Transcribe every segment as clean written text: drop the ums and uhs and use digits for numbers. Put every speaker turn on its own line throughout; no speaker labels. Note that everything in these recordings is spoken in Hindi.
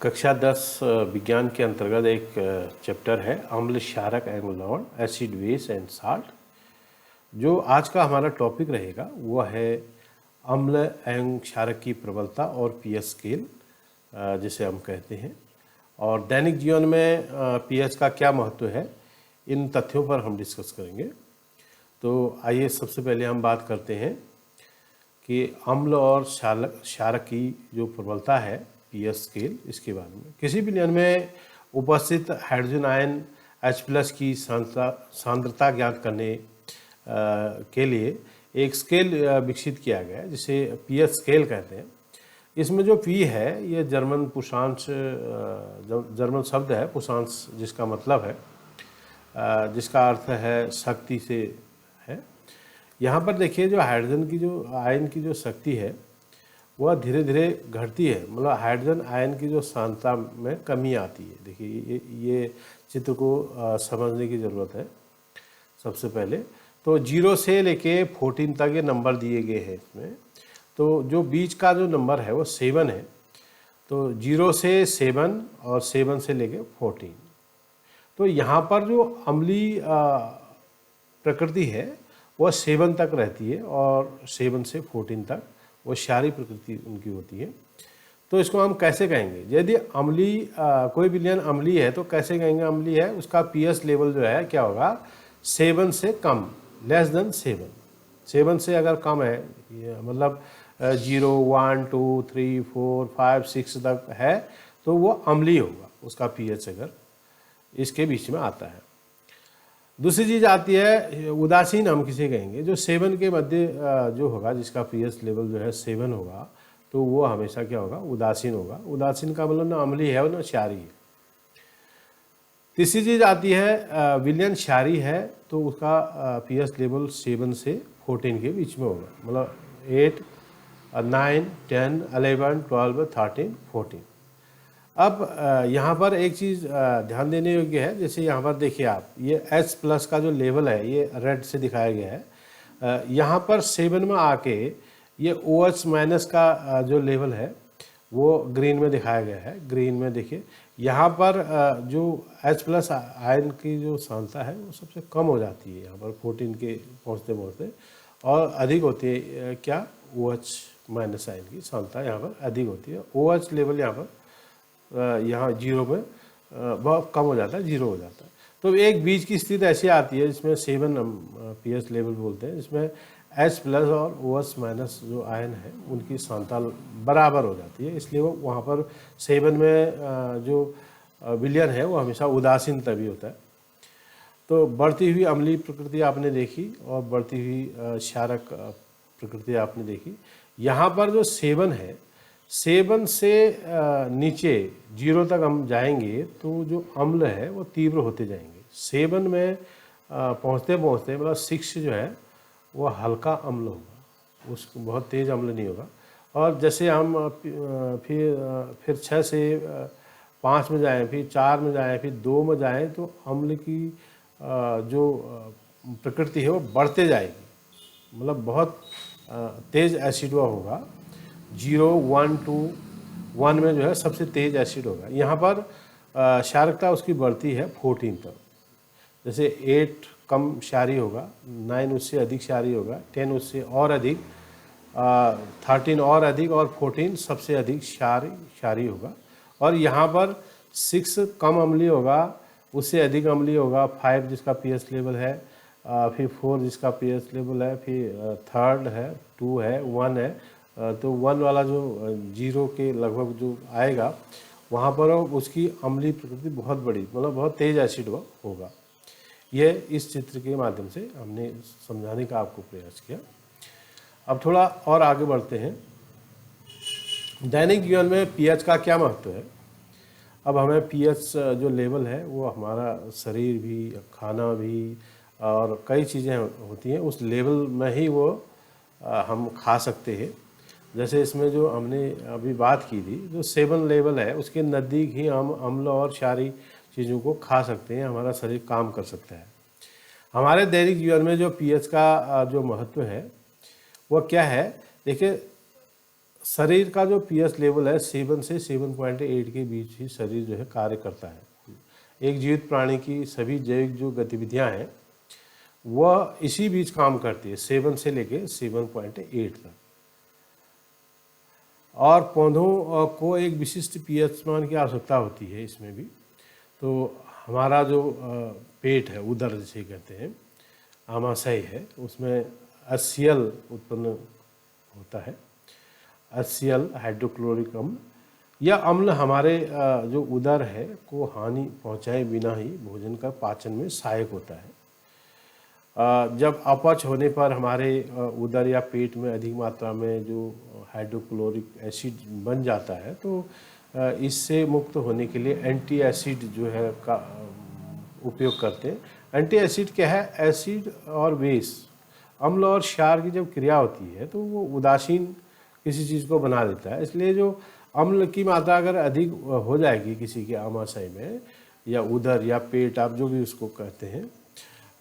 कक्षा 10 विज्ञान के अंतर्गत एक चैप्टर है अम्ल क्षारक एवं लवण, एसिड बेस एंड साल्ट। जो आज का हमारा टॉपिक रहेगा वो है अम्ल एवं क्षारक की प्रबलता और पीएच स्केल जिसे हम कहते हैं, और दैनिक जीवन में पीएच का क्या महत्व है, इन तथ्यों पर हम डिस्कस करेंगे। तो आइए सबसे पहले हम बात करते हैं कि अम्ल और क्षारक की जो प्रबलता है पीएच स्केल, इसके बारे में। किसी भी विलयन में उपस्थित हाइड्रोजन आयन H+ की सांद्रता ज्ञात करने के लिए एक स्केल विकसित किया गया है जिसे पीएच स्केल कहते हैं। इसमें जो P है ये जर्मन पुषांश, जर्मन शब्द है पुषांश, जिसका मतलब है, जिसका अर्थ है शक्ति से है। यहाँ पर देखिए जो हाइड्रोजन की जो आयन की जो शक्ति है वह धीरे धीरे घटती है, मतलब हाइड्रोजन आयन की जो सांद्रता में कमी आती है। देखिए ये चित्र को समझने की ज़रूरत है। सबसे पहले तो 0 से लेके 14 तक ये नंबर दिए गए हैं इसमें। तो जो बीच का जो नंबर है वो 7 है। तो 0 से 7 और 7 से लेके 14। तो यहाँ पर जो अम्लीय प्रकृति है वह 7 तक रहती है और 7 से 14 तक वो क्षारीय प्रकृति उनकी होती है। तो इसको हम कैसे कहेंगे? यदि अम्लीय कोई विलयन अम्लीय है तो कैसे कहेंगे अम्लीय है? उसका पीएच लेवल जो है क्या होगा? 7 से कम, लेस देन 7। 7 से अगर कम है, मतलब 0, 1, 2, 3, 4, 5, 6 तक है तो वो अम्लीय होगा, उसका पीएच अगर इसके बीच में आता है। दूसरी चीज़ आती है उदासीन, हम किसे कहेंगे? जो 7 के मध्य जो होगा, जिसका पीएच लेवल जो है 7 होगा, तो वो हमेशा क्या होगा? उदासीन होगा। उदासीन का मतलब ना अम्लीय है और ना क्षारीय है। तीसरी चीज़ आती है विलयन क्षारीय है तो उसका पीएच लेवल 7 से 14 के बीच में होगा, मतलब 8, 9, 10, 11, 12, 13, 14। अब यहाँ पर एक चीज़ ध्यान देने योग्य है। जैसे यहाँ पर देखिए आप, ये H+ का जो लेवल है ये रेड से दिखाया गया है। यहाँ पर 7 में आके ये OH- का जो लेवल है वो ग्रीन में दिखाया गया है। ग्रीन में देखिए यहाँ पर जो H+ आयन की जो सांद्रता है वो सबसे कम हो जाती है यहाँ पर 14 के पहुँचते पहुँचते, और अधिक होती है क्या? OH- आयन की सांद्रता यहाँ पर अधिक होती है। OH लेवल यहाँ 0 में बहुत कम हो जाता है, 0 हो जाता है। तो एक बीच की स्थिति ऐसी आती है जिसमें 7 पीएच लेवल बोलते हैं, जिसमें H+ और OH- जो आयन है उनकी सांद्रता बराबर हो जाती है। इसलिए वो वहाँ पर 7 में जो विलयन है वो हमेशा उदासीन तभी होता है। तो बढ़ती हुई अम्लीय प्रकृति आपने देखी और बढ़ती हुई क्षारक प्रकृति आपने देखी। यहाँ पर जो 7 है, 7 से नीचे 0 तक हम जाएंगे तो जो अम्ल है वो तीव्र होते जाएंगे। 7 में पहुँचते पहुँचते मतलब 6 जो है वो हल्का अम्ल होगा, उसको बहुत तेज़ अम्ल नहीं होगा। और जैसे हम फिर 6 से 5 में जाएं, फिर 4 में जाएं, फिर 2 में जाएं, तो अम्ल की जो प्रकृति है वो बढ़ते जाएगी, मतलब बहुत तेज़ एसिडवा होगा। 0, 1, 2, 1 में जो है सबसे तेज़ एसिड होगा। यहाँ पर क्षारकता उसकी बढ़ती है 14 तक। जैसे 8 कम क्षारीय होगा, 9 उससे अधिक क्षारीय होगा, 10 उससे और अधिक, 13 और अधिक, और 14 सबसे अधिक क्षारीय होगा। और यहाँ पर 6 कम अम्लीय होगा, उससे अधिक अम्लीय होगा 5 जिसका पीएच लेवल है, फिर 4 जिसका पीएच लेवल है, फिर 3 है, 2 है, 1 है। तो 1 वाला जो 0 के लगभग जो आएगा वहाँ पर उसकी अम्लीय प्रकृति बहुत बड़ी, मतलब बहुत तेज़ एसिड होगा। यह इस चित्र के माध्यम से हमने समझाने का आपको प्रयास किया। अब थोड़ा और आगे बढ़ते हैं। दैनिक जीवन में पीएच का क्या महत्व है? अब हमें पीएच जो लेवल है वो हमारा शरीर भी, खाना भी और कई चीज़ें होती हैं, उस लेवल में ही वो हम खा सकते हैं। जैसे इसमें जो हमने अभी बात की थी, जो 7 लेवल है उसके नज़दीक ही हम अम्ल और क्षारीय चीज़ों को खा सकते हैं, हमारा शरीर काम कर सकता है। हमारे दैनिक जीवन में जो पीएच का जो महत्व है वो क्या है? देखिए शरीर का जो पीएच लेवल है 7 से 7.8 के बीच ही शरीर जो है कार्य करता है। एक जीवित प्राणी की सभी जैविक जो गतिविधियां हैं वह इसी बीच काम करती है, 7 से लेके 7.8 तक। और पौधों को एक विशिष्ट पीएच मान की आवश्यकता होती है इसमें भी। तो हमारा जो पेट है, उदर जिसे कहते हैं, आमाशय है, उसमें HCl उत्पन्न होता है। HCl हाइड्रोक्लोरिक अम्ल। यह अम्ल हमारे जो उदर है को हानि पहुंचाए बिना ही भोजन का पाचन में सहायक होता है। जब अपच होने पर हमारे उदर या पेट में अधिक मात्रा में जो हाइड्रोक्लोरिक एसिड बन जाता है, तो इससे मुक्त होने के लिए एंटी एसिड जो है का उपयोग करते हैं। एंटी एसिड क्या है? एसिड और बेस, अम्ल और क्षार की जब क्रिया होती है तो वो उदासीन किसी चीज़ को बना देता है। इसलिए जो अम्ल की मात्रा अगर अधिक हो जाएगी किसी के आमाशय में या उदर या पेट, आप जो भी उसको कहते हैं,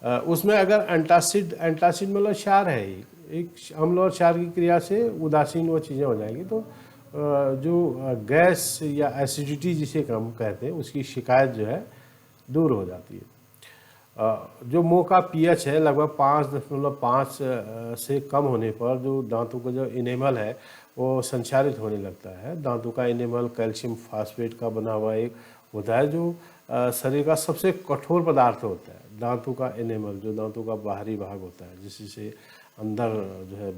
उसमें अगर एंटासिड मतलब क्षार है, एक अम्ल और क्षार की क्रिया से उदासीन वो चीज़ें हो जाएंगी, तो जो गैस या एसिडिटी जिसे हम कहते हैं उसकी शिकायत जो है दूर हो जाती है। जो मुंह का पीएच है लगभग 5.5 से कम होने पर जो दांतों का जो इनेमल है वो संचारित होने लगता है। दांतों का इनेमल कैल्शियम फास्फेट का बना हुआ एक होता है जो शरीर का सबसे कठोर पदार्थ होता है। दांतों का इनेमल, जो दांतों का बाहरी भाग होता है, जिससे अंदर जो है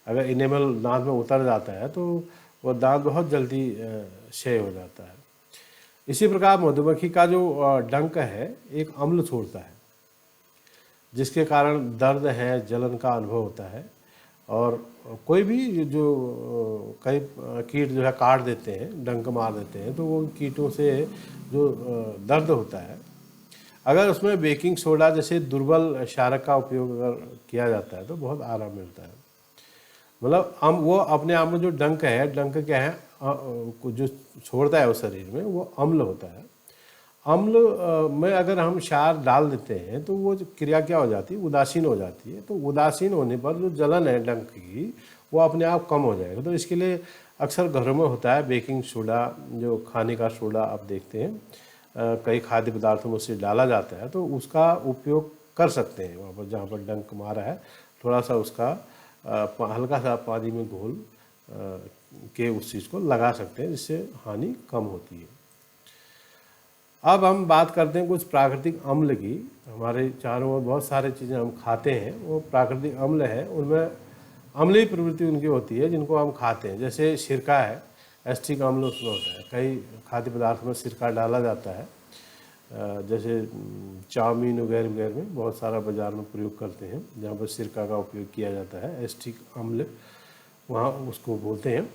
अगर इनेमल दांत में उतर जाता है तो वह दांत बहुत जल्दी क्षय हो जाता है। इसी प्रकार मधुमक्खी का जो डंक है एक अम्ल छोड़ता है, जिसके कारण दर्द है, जलन का अनुभव होता है। और कोई भी जो कई कीट जो है काट देते हैं, डंक मार देते हैं, तो वो कीटों से जो दर्द होता है, अगर उसमें बेकिंग सोडा जैसे दुर्बल क्षारक का उपयोग अगर किया जाता है तो बहुत आराम मिलता है। मतलब वो अपने आप में जो डंक है, डंक क्या है, जो छोड़ता है उस शरीर में, वो अम्ल होता है। अम्ल में अगर हम क्षार डाल देते हैं तो वो क्रिया क्या हो जाती है? उदासीन हो जाती है। तो उदासीन होने पर जो जलन है डंक की वो अपने आप कम हो जाएगा। तो इसके लिए अक्सर घरों में होता है बेकिंग सोडा, जो खाने का सोडा आप देखते हैं कई खाद्य पदार्थों में उसे डाला जाता है, तो उसका उपयोग कर सकते हैं। वहाँ पर जहाँ पर डंक मारा है थोड़ा सा उसका हल्का सा पानी में घोल के उस चीज़ को लगा सकते हैं, जिससे हानि कम होती है। अब हम बात करते हैं कुछ प्राकृतिक अम्ल की। हमारे चारों ओर बहुत सारे चीज़ें हम खाते हैं, वो प्राकृतिक अम्ल है, उनमें अम्लीय प्रवृत्ति उनकी होती है जिनको हम खाते हैं। जैसे सिरका है, एस्टिक अम्ल उसमें होता है। कई खाद्य पदार्थ में सिरका डाला जाता है, जैसे चाउमीन वगैरह वगैरह में बहुत सारा बाज़ार में प्रयोग करते हैं जहाँ पर सिरका का उपयोग किया जाता है। एस्टिक अम्ल वहाँ उसको बोलते हैं।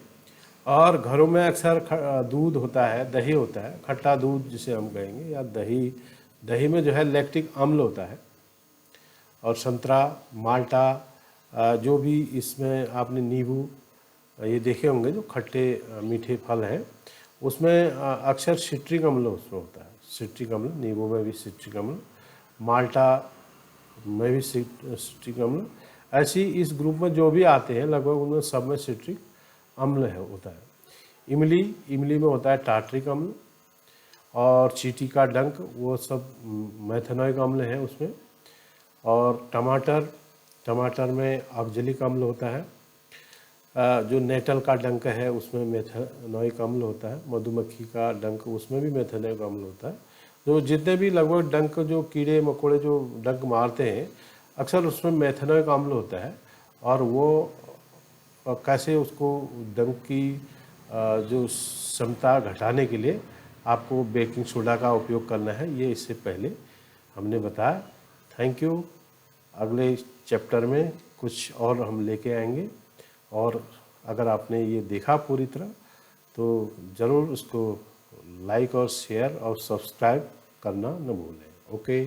और घरों में अक्सर दूध होता है, दही होता है, खट्टा दूध जिसे हम कहेंगे, या दही में जो है लैक्टिक अम्ल होता है। और संतरा, माल्टा, जो भी इसमें आपने नींबू ये देखे होंगे, जो खट्टे मीठे फल हैं, उसमें अक्सर सिट्रिक अम्ल उसमें होता है। सिट्रिक अम्ल, नींबू में भी सिट्रिक अम्ल, माल्टा में भी सिट्रिक अम्ल। ऐसी इस ग्रुप में जो भी आते हैं लगभग उनमें सब में सिट्रिक अम्ल है होता है। इमली में होता है टार्ट्रिक अम्ल। और चींटी का डंक, वो सब मेथेनोइक अम्ल है उसमें। और टमाटर में ऑक्जेलिक अम्ल होता है। जो नेटल का डंक है उसमें मेथेनोइक अम्ल होता है। मधुमक्खी का डंक, उसमें भी मेथेनोइक अम्ल होता है। जो जितने भी लगभग डंक, जो कीड़े मकोड़े जो डंक मारते हैं, अक्सर उसमें मेथेनोइक अम्ल होता है। और वो कैसे उसको डंक की जो क्षमता घटाने के लिए आपको बेकिंग सोडा का उपयोग करना है, ये इससे पहले हमने बताया। Thank you. अगले चैप्टर में कुछ और हम लेके आएंगे। और अगर आपने ये देखा पूरी तरह तो ज़रूर उसको लाइक और शेयर और सब्सक्राइब करना न भूलें। ओके।